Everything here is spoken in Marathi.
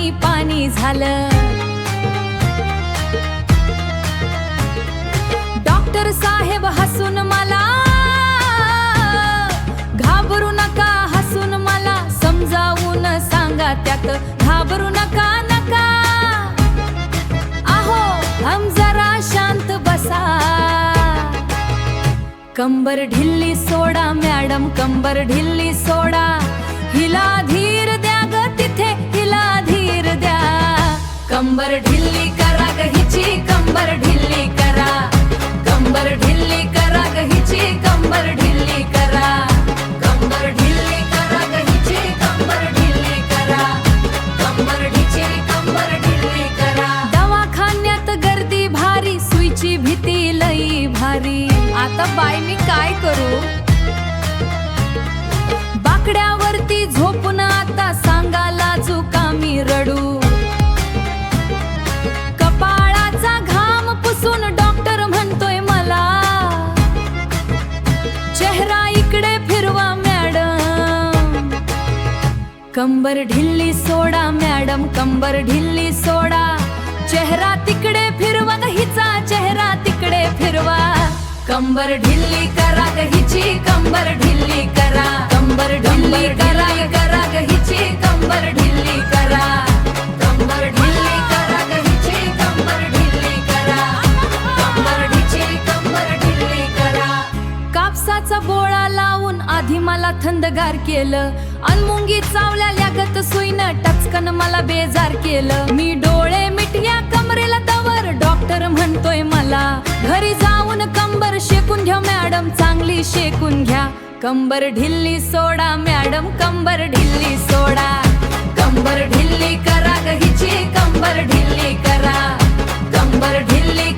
पाणी पाणी झालं। डॉक्टर साहेब हसून मला, घाबरू नका हसून मला समजावून सांगा त्यात घाबरू नका नका। आहो हम जरा शांत बसा, कंबर ढिल्ली सोडा मॅडम कंबर ढिल्ली सोडा, हिला धीर द्या ग तिथे हिला धीर द्या। कंबर ढिल्ली करा ग हिची कंबर ढिल्ली करा, कंबर ढिल्ली करा ग हिची कंबर ढिल्ली करा, कंबर ढिल्ली करा ग हिची कंबर ढिल्ली करा, कंबर ढिची कंबर ढिल्ली करा। दवाखान्यात गर्दी भारी, सुईची भीती लई भारी, आता बाई मी काय करू? बाकड्यावरती झोपून आता सांगा लाजू का मी रडू? कपाळाचा घाम पुसून डॉक्टर म्हणतोय मला, चेहरा इकडे फिरवा मॅडम। कंबर ढिल्ली सोडा मॅडम कंबर ढिल्ली सोडा, चेहरा तिकडे फिरवा ग हिचा चेहरा तिकडे फिरवा। कंबर ढिल्ली करा ग हिची कंबर ढिल्ली करा, कंबर ढिल्ली करा ग हिची कंबर ढिल्ली करा, कंबर ढिल्ली करा ग हिची कंबर ढिल्ली करा, कंबर ढिची कंबर ढिल्ली करा। कापसाचा बोळा लावून आधी मला थंडगार केलं, अनमुंगी चावल्या लागत सुईनं टचकन मला बेजार केलं। मी डोळे मिटल्या कमरेला तवर डॉक्टर म्हणतोय मला, घरी जाऊन कंबर शेकून घ्या मॅडम चांगली शेकून घ्या। कंबर ढिल्ली सोडा मॅडम कंबर ढिल्ली सोडा, कंबर ढिल्ली करा ग हिची कंबर ढिल्ली करा, कंबर ढिल्ली